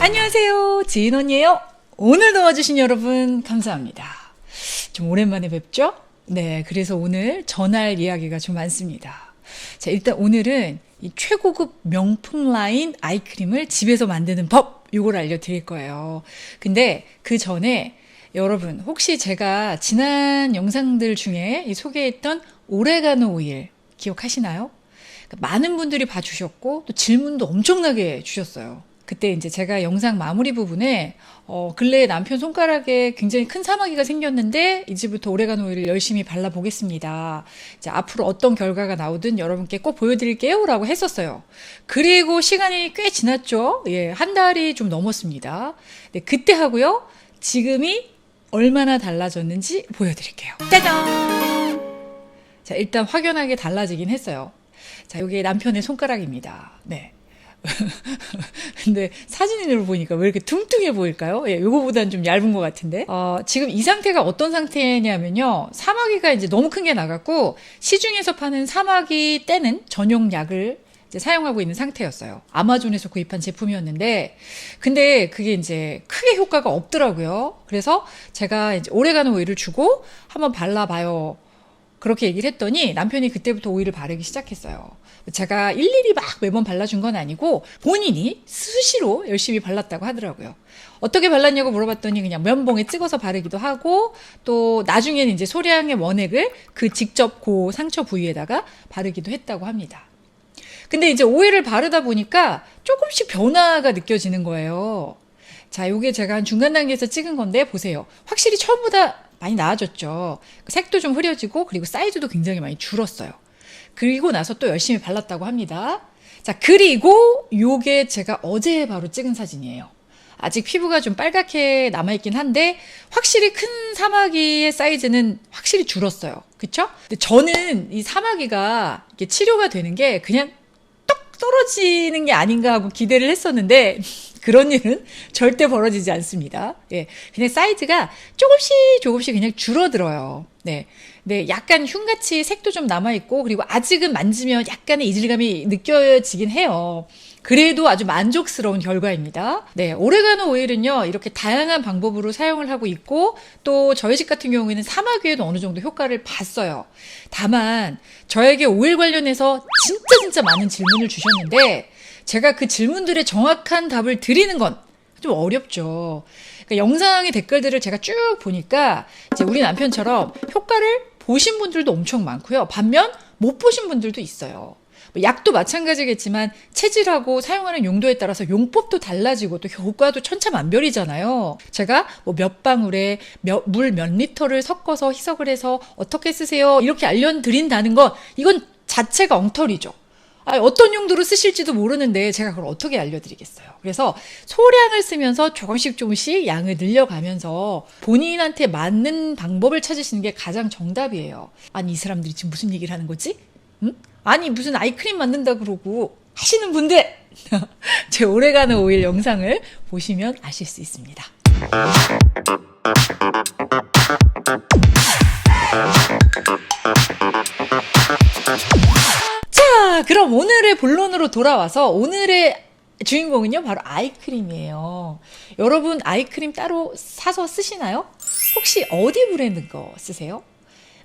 안녕하세요, 지인 언니예요. 오늘도 와주신 여러분 감사합니다. 좀 오랜만에 뵙죠? 네, 그래서 오늘 전할 이야기가 좀 많습니다. 자, 일단 오늘은 이 최고급 명품 라인 아이크림을 집에서 만드는 법, 이걸 알려드릴 거예요. 근데 그 전에 여러분, 혹시 제가 지난 영상들 중에 소개했던 오레가노 오일 기억하시나요? 많은 분들이 봐주셨고 또 질문도 엄청나게 주셨어요. 그때 이제 제가 영상 마무리 부분에 근래에 남편 손가락에 굉장히 큰 사마귀가 생겼는데 이제부터 오레가노 오일을 열심히 발라보겠습니다. 이제 앞으로 어떤 결과가 나오든 여러분께 꼭 보여드릴게요 라고 했었어요. 그리고 시간이 꽤 지났죠. 예, 한 달이 좀 넘었습니다. 네, 그때 하고요. 지금이 얼마나 달라졌는지 보여드릴게요. 짜잔! 자, 일단 확연하게 달라지긴 했어요. 자, 이게 남편의 손가락입니다. 네. 근데 사진으로 보니까 왜 이렇게 퉁퉁해 보일까요? 예, 요거보다는 좀 얇은 것 같은데. 지금 이 상태가 어떤 상태냐면요. 사마귀가 이제 너무 큰 게 나갔고, 시중에서 파는 사마귀 떼는 전용 약을 이제 사용하고 있는 상태였어요. 아마존에서 구입한 제품이었는데, 근데 그게 이제 크게 효과가 없더라고요. 그래서 제가 이제 오레가노 오일을 주고 한번 발라봐요. 그렇게 얘기를 했더니 남편이 그때부터 오일을 바르기 시작했어요. 제가 일일이 막 매번 발라준 건 아니고 본인이 수시로 열심히 발랐다고 하더라고요. 어떻게 발랐냐고 물어봤더니 그냥 면봉에 찍어서 바르기도 하고 또 나중에는 이제 소량의 원액을 그 직접 그 상처 부위에다가 바르기도 했다고 합니다. 근데 이제 오일을 바르다 보니까 조금씩 변화가 느껴지는 거예요. 자, 요게 제가 한 중간 단계에서 찍은 건데 보세요. 확실히 처음보다 많이 나아졌죠. 색도 좀 흐려지고 그리고 사이즈도 굉장히 많이 줄었어요. 그리고 나서 또 열심히 발랐다고 합니다. 자, 그리고 요게 제가 어제 바로 찍은 사진이에요. 아직 피부가 좀 빨갛게 남아있긴 한데 확실히 큰 사마귀의 사이즈는 확실히 줄었어요. 그쵸? 근데 저는 이 사마귀가 이게 치료가 되는 게 그냥 똑 떨어지는 게 아닌가 하고 기대를 했었는데 그런 일은 절대 벌어지지 않습니다. 예, 그냥 사이즈가 조금씩 그냥 줄어들어요. 네. 네, 약간 흉같이 색도 좀 남아있고, 그리고 아직은 만지면 약간의 이질감이 느껴지긴 해요. 그래도 아주 만족스러운 결과입니다. 네, 오레가노 오일은요, 이렇게 다양한 방법으로 사용을 하고 있고, 또 저희 집 같은 경우에는 사마귀에도 어느 정도 효과를 봤어요. 다만, 저에게 오일 관련해서 진짜 많은 질문을 주셨는데, 제가 그 질문들의 정확한 답을 드리는 건 좀 어렵죠. 그러니까 영상의 댓글들을 제가 쭉 보니까 이제 우리 남편처럼 효과를 보신 분들도 엄청 많고요. 반면 못 보신 분들도 있어요. 약도 마찬가지겠지만 체질하고 사용하는 용도에 따라서 용법도 달라지고 또 효과도 천차만별이잖아요. 제가 뭐 몇 방울에 물 몇 리터를 섞어서 희석을 해서 어떻게 쓰세요 이렇게 알려드린다는 건 이건 자체가 엉터리죠. 어떤 용도로 쓰실지도 모르는데 제가 그걸 어떻게 알려드리겠어요. 그래서 소량을 쓰면서 조금씩 양을 늘려가면서 본인한테 맞는 방법을 찾으시는 게 가장 정답이에요. 아니, 이 사람들이 지금 무슨 얘기를 하는 거지? 응? 아니, 무슨 아이크림 만든다 그러고 하시는 분들 제 오레가노 오일 영상을 보시면 아실 수 있습니다. 자, 그럼 오늘의 본론으로 돌아와서 오늘의 주인공은요, 바로 아이크림이에요. 여러분, 아이크림 따로 사서 쓰시나요? 혹시 어디 브랜드 거 쓰세요?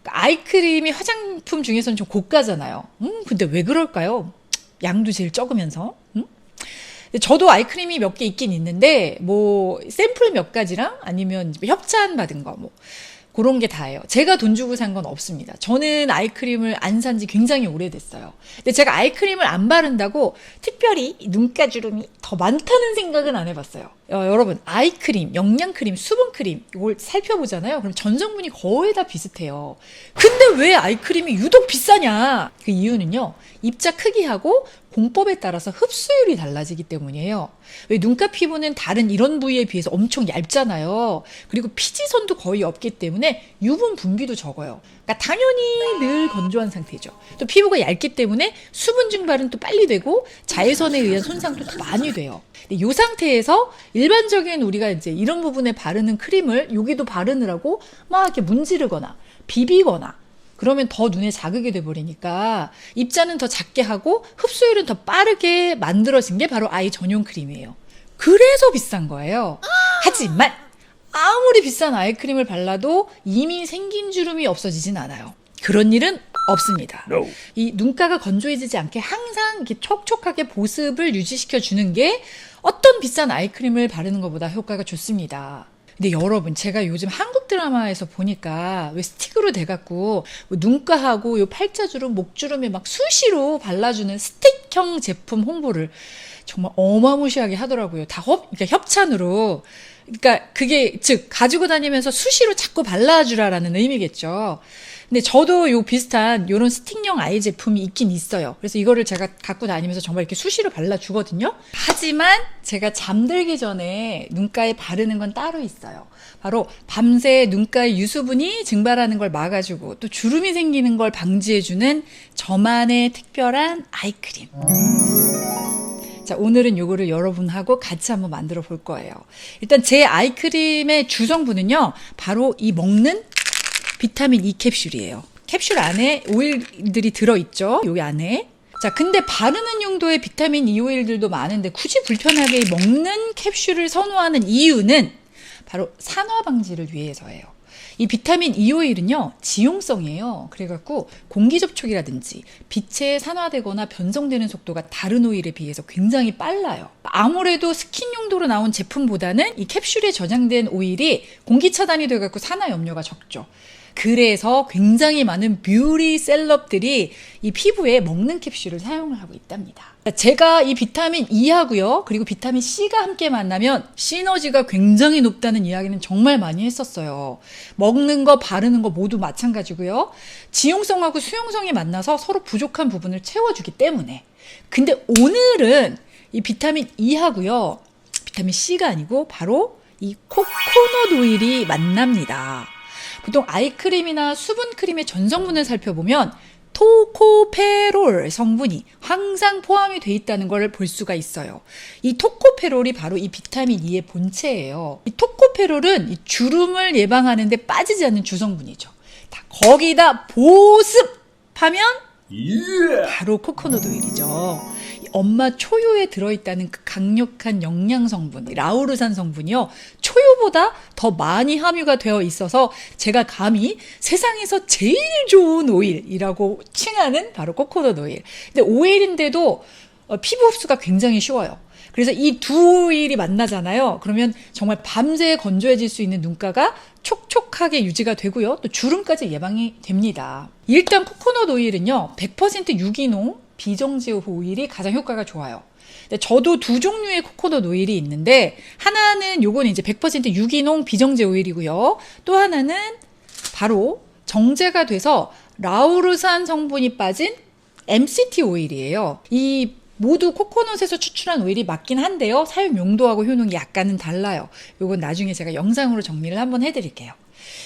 아이크림이 화장품 중에서는 좀 고가잖아요. 근데 왜 그럴까요? 양도 제일 적으면서. 저도 아이크림이 몇 개 있긴 있는데, 뭐, 샘플 몇 가지랑 아니면 협찬 받은 거, 뭐. 그런 게 다예요. 제가 돈 주고 산 건 없습니다. 저는 아이크림을 안 산 지 굉장히 오래됐어요. 근데 제가 아이크림을 안 바른다고 특별히 눈가주름이 더 많다는 생각은 안 해봤어요. 여러분, 아이크림, 영양크림, 수분크림 이걸 살펴보잖아요. 그럼 전성분이 거의 다 비슷해요. 근데 왜 아이크림이 유독 비싸냐? 그 이유는요. 입자 크기하고 공법에 따라서 흡수율이 달라지기 때문이에요. 왜 눈가 피부는 다른 이런 부위에 비해서 엄청 얇잖아요. 그리고 피지선도 거의 없기 때문에 유분 분비도 적어요. 그러니까 당연히 늘 건조한 상태죠. 또 피부가 얇기 때문에 수분 증발은 또 빨리 되고 자외선에 의한 손상도 더 많이 돼요. 이 상태에서 일반적인 우리가 이제 이런 부분에 바르는 크림을 여기도 바르느라고 막 이렇게 문지르거나 비비거나 그러면 더 눈에 자극이 돼버리니까 입자는 더 작게 하고 흡수율은 더 빠르게 만들어진 게 바로 아이 전용 크림이에요. 그래서 비싼 거예요. 하지만 아무리 비싼 아이크림을 발라도 이미 생긴 주름이 없어지진 않아요. 그런 일은 없습니다. No. 이 눈가가 건조해지지 않게 항상 이렇게 촉촉하게 보습을 유지시켜 주는 게 어떤 비싼 아이크림을 바르는 것보다 효과가 좋습니다. 근데 여러분, 제가 요즘 한국 드라마에서 보니까 왜 스틱으로 돼갖고 눈가하고 요 팔자주름, 목주름에 막 수시로 발라주는 스틱형 제품 홍보를 정말 어마무시하게 하더라고요. 다 그러니까 협찬으로. 그러니까 그게 즉 가지고 다니면서 수시로 자꾸 발라주라라는 의미겠죠. 근데 저도 요 비슷한 요런 스틱형 아이 제품이 있긴 있어요. 그래서 이거를 제가 갖고 다니면서 정말 이렇게 수시로 발라주거든요. 하지만 제가 잠들기 전에 눈가에 바르는 건 따로 있어요. 바로 밤새 눈가의 유수분이 증발하는 걸 막아주고 또 주름이 생기는 걸 방지해주는 저만의 특별한 아이크림. 자, 오늘은 요거를 여러분하고 같이 한번 만들어 볼 거예요. 일단 제 아이크림의 주성분은요, 바로 이 먹는 비타민 E 캡슐이에요. 캡슐 안에 오일들이 들어있죠, 여기 안에. 자, 근데 바르는 용도의 비타민 E 오일들도 많은데 굳이 불편하게 먹는 캡슐을 선호하는 이유는 바로 산화 방지를 위해서예요. 이 비타민 E 오일은요, 지용성이에요. 그래갖고 공기 접촉이라든지 빛에 산화되거나 변성되는 속도가 다른 오일에 비해서 굉장히 빨라요. 아무래도 스킨 용도로 나온 제품보다는 이 캡슐에 저장된 오일이 공기 차단이 돼갖고 산화 염려가 적죠. 그래서 굉장히 많은 뷰티 셀럽들이 이 피부에 먹는 캡슐을 사용을 하고 있답니다. 제가 이 비타민 E하고요, 그리고 비타민 C가 함께 만나면 시너지가 굉장히 높다는 이야기는 정말 많이 했었어요. 먹는 거, 바르는 거 모두 마찬가지고요. 지용성하고 수용성이 만나서 서로 부족한 부분을 채워주기 때문에. 근데 오늘은 이 비타민 E하고요, 비타민 C가 아니고 바로 이 코코넛 오일이 만납니다. 보통 아이크림이나 수분크림의 전성분을 살펴보면 토코페롤 성분이 항상 포함이 돼 있다는 걸 볼 수가 있어요. 이 토코페롤이 바로 이 비타민 E의 본체예요. 이 토코페롤은 이 주름을 예방하는 데 빠지지 않는 주성분이죠. 거기다 보습하면 바로 코코넛 오일이죠. 엄마 초유에 들어있다는 그 강력한 영양 성분, 라우르산 성분이요, 초유보다 더 많이 함유가 되어 있어서 제가 감히 세상에서 제일 좋은 오일이라고 칭하는 바로 코코넛 오일. 근데 오일인데도 피부 흡수가 굉장히 쉬워요. 그래서 이 두 오일이 만나잖아요. 그러면 정말 밤새 건조해질 수 있는 눈가가 촉촉하게 유지가 되고요, 또 주름까지 예방이 됩니다. 일단 코코넛 오일은요, 100% 유기농 비정제호 오일이 가장 효과가 좋아요. 근데 저도 두 종류의 코코넛 오일이 있는데, 하나는 요거는 이제 100% 유기농 비정제 오일이고요. 또 하나는 바로 정제가 돼서 라우르산 성분이 빠진 MCT 오일이에요. 이 모두 코코넛에서 추출한 오일이 맞긴 한데요, 사용 용도하고 효능이 약간은 달라요. 요건 나중에 제가 영상으로 정리를 한번 해드릴게요.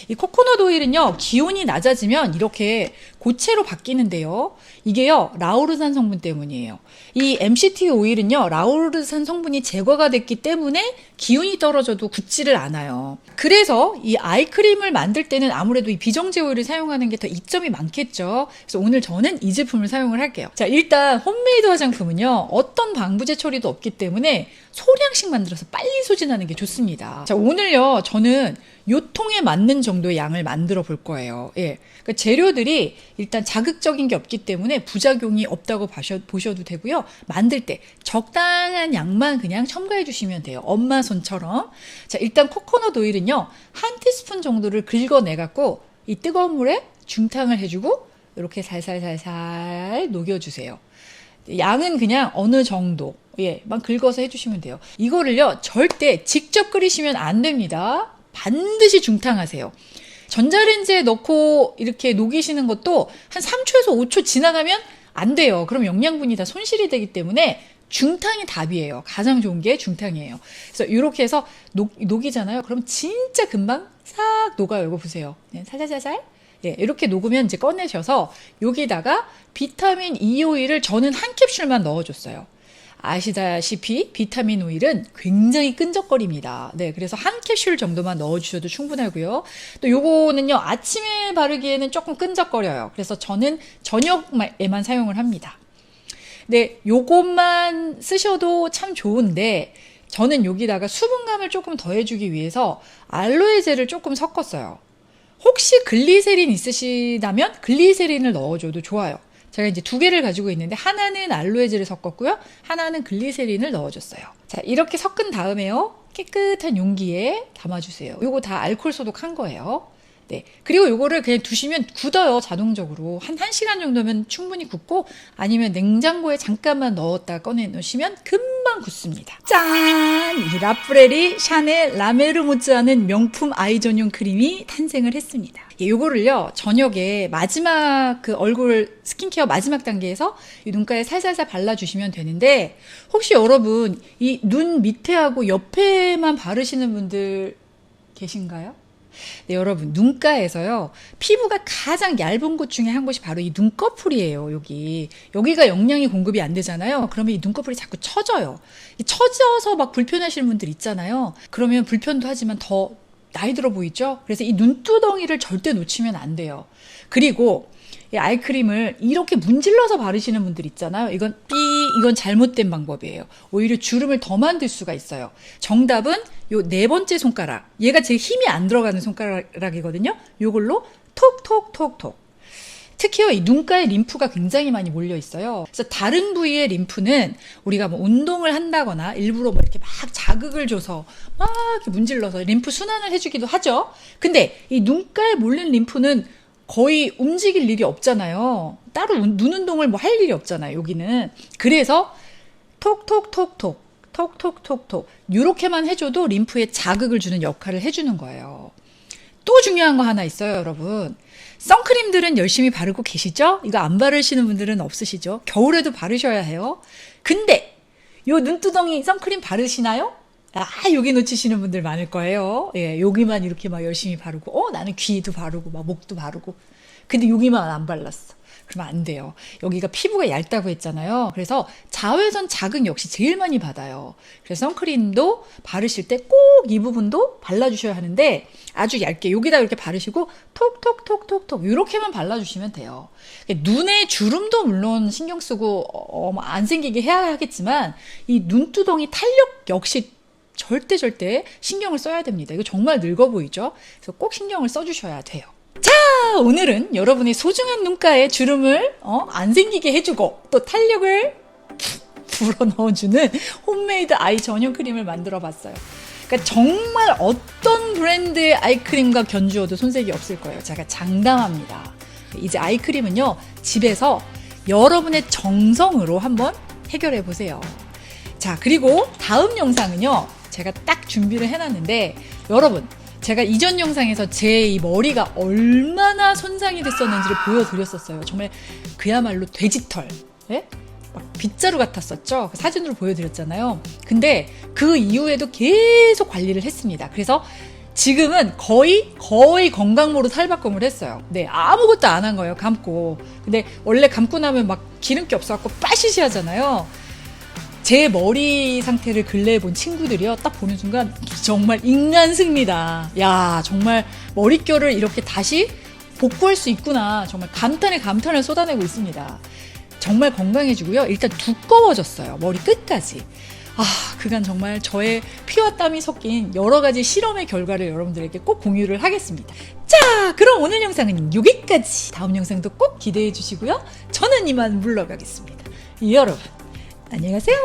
이 코코넛 오일은요, 기온이 낮아지면 이렇게 고체로 바뀌는데요, 이게요, 라우르산 성분 때문이에요. 이 MCT 오일은요, 라우르산 성분이 제거가 됐기 때문에 기온이 떨어져도 굳지를 않아요. 그래서 이 아이크림을 만들 때는 아무래도 이 비정제 오일을 사용하는 게 더 이점이 많겠죠. 그래서 오늘 저는 이 제품을 사용을 할게요. 자, 일단 홈메이드 화장품은요, 어떤 방부제 처리도 없기 때문에 소량씩 만들어서 빨리 소진하는 게 좋습니다. 자, 오늘요, 저는 요 통에 맞는 정도의 양을 만들어 볼 거예요. 예. 그러니까 재료들이 일단 자극적인 게 없기 때문에 부작용이 없다고 보셔도 되고요. 만들 때 적당한 양만 그냥 첨가해 주시면 돼요. 엄마 손처럼. 자, 일단 코코넛 오일은요, 한 티스푼 정도를 긁어내갖고 이 뜨거운 물에 중탕을 해주고 이렇게 살살살살 녹여주세요. 양은 그냥 어느 정도, 예, 만 긁어서 해주시면 돼요. 이거를요, 절대 직접 끓이시면 안 됩니다. 반드시 중탕하세요. 전자레인지에 넣고 이렇게 녹이시는 것도 한 3초에서 5초 지나가면 안 돼요. 그럼 영양분이 다 손실이 되기 때문에 중탕이 답이에요. 가장 좋은 게 중탕이에요. 그래서 이렇게 해서 녹이잖아요. 그럼 진짜 금방 싹 녹아요. 이거 보세요. 네, 살살살살. 예, 이렇게 녹으면 이제 꺼내셔서 여기다가 비타민 E 오일을 저는 한 캡슐만 넣어줬어요. 아시다시피 비타민 오일은 굉장히 끈적거립니다. 네, 그래서 한 캡슐 정도만 넣어주셔도 충분하고요. 또 요거는요, 아침에 바르기에는 조금 끈적거려요. 그래서 저는 저녁에만 사용을 합니다. 네, 요것만 쓰셔도 참 좋은데, 저는 여기다가 수분감을 조금 더해주기 위해서 알로에 젤을 조금 섞었어요. 혹시 글리세린 있으시다면 글리세린을 넣어줘도 좋아요. 제가 이제 2개를 가지고 있는데 하나는 알로에 젤을 섞었고요. 하나는 글리세린을 넣어줬어요. 자, 이렇게 섞은 다음에요. 깨끗한 용기에 담아주세요. 요거 다 알코올 소독한 거예요. 네. 그리고 요거를 그냥 두시면 굳어요, 자동적으로. 한 1시간 정도면 충분히 굳고, 아니면 냉장고에 잠깐만 넣었다 꺼내 놓으시면 금방 굳습니다. 짠! 이 라프렐이 샤넬 라메르모츠라는 명품 아이 전용 크림이 탄생을 했습니다. 요거를요, 저녁에 마지막 그 얼굴 스킨케어 마지막 단계에서 이 눈가에 살살살 발라주시면 되는데, 혹시 여러분 이 눈 밑에하고 옆에만 바르시는 분들 계신가요? 네, 여러분 눈가에서요 피부가 가장 얇은 곳 중에 한 곳이 바로 이 눈꺼풀이에요. 여기가 영양이 공급이 안 되잖아요. 그러면 이 눈꺼풀이 자꾸 처져요. 처져서 막 불편하시는 분들 있잖아요. 그러면 불편도 하지만 더 나이 들어 보이죠? 그래서 이 눈두덩이를 절대 놓치면 안 돼요. 그리고 이 아이크림을 이렇게 문질러서 바르시는 분들 있잖아요. 이건 잘못된 방법이에요. 오히려 주름을 더 만들 수가 있어요. 정답은 요 4번째 손가락. 얘가 제일 힘이 안 들어가는 손가락이거든요. 요걸로 톡톡톡톡. 특히요, 이 눈가에 림프가 굉장히 많이 몰려 있어요. 그래서 다른 부위의 림프는 우리가 뭐 운동을 한다거나 일부러 뭐 이렇게 막 자극을 줘서 막 이렇게 문질러서 림프 순환을 해주기도 하죠. 근데 이 눈가에 몰린 림프는 거의 움직일 일이 없잖아요. 따로 눈 운동을 뭐 할 일이 없잖아요, 여기는. 그래서 톡톡톡톡, 톡톡톡톡 이렇게만 해줘도 림프에 자극을 주는 역할을 해주는 거예요. 또 중요한 거 하나 있어요, 여러분. 선크림들은 열심히 바르고 계시죠? 이거 안 바르시는 분들은 없으시죠? 겨울에도 바르셔야 해요. 근데 요 눈두덩이 선크림 바르시나요? 여기 놓치시는 분들 많을 거예요. 예, 여기만 이렇게 막 열심히 바르고, 나는 귀도 바르고, 막 목도 바르고. 근데 여기만 안 발랐어. 그러면 안 돼요. 여기가 피부가 얇다고 했잖아요. 그래서 자외선 자극 역시 제일 많이 받아요. 그래서 선크림도 바르실 때 꼭 이 부분도 발라주셔야 하는데, 아주 얇게 여기다 이렇게 바르시고, 톡톡톡톡톡 이렇게만 발라주시면 돼요. 눈에 주름도 물론 신경 쓰고 안 생기게 해야 하겠지만, 이 눈두덩이 탄력 역시 절대 신경을 써야 됩니다. 이거 정말 늙어 보이죠? 그래서 꼭 신경을 써주셔야 돼요. 자, 오늘은 여러분의 소중한 눈가에 주름을 안 생기게 해주고 또 탄력을 불어 넣어주는 홈메이드 아이 전용 크림을 만들어 봤어요. 그러니까 정말 어떤 브랜드의 아이크림과 견주어도 손색이 없을 거예요. 제가 장담합니다. 이제 아이크림은요, 집에서 여러분의 정성으로 한번 해결해 보세요. 자, 그리고 다음 영상은요, 제가 딱 준비를 해놨는데, 여러분, 제가 이전 영상에서 제 이 머리가 얼마나 손상이 됐었는지를 보여드렸었어요. 정말 그야말로 돼지털, 예? 막 빗자루 같았었죠. 그 사진으로 보여드렸잖아요. 근데 그 이후에도 계속 관리를 했습니다. 그래서 지금은 거의 건강모로 탈바꿈을 했어요. 네, 아무것도 안 한 거예요, 감고. 근데 원래 감고 나면 막 기름기 없어갖고 빠시시 하잖아요. 제 머리 상태를 근래에 본 친구들이요, 딱 보는 순간 정말 인간승리다. 야, 정말 머릿결을 이렇게 다시 복구할 수 있구나. 정말 감탄을 쏟아내고 있습니다. 정말 건강해지고요. 일단 두꺼워졌어요, 머리 끝까지. 그간 정말 저의 피와 땀이 섞인 여러 가지 실험의 결과를 여러분들에게 꼭 공유를 하겠습니다. 자, 그럼 오늘 영상은 여기까지. 다음 영상도 꼭 기대해 주시고요. 저는 이만 물러가겠습니다. 여러분, 안녕히 가세요.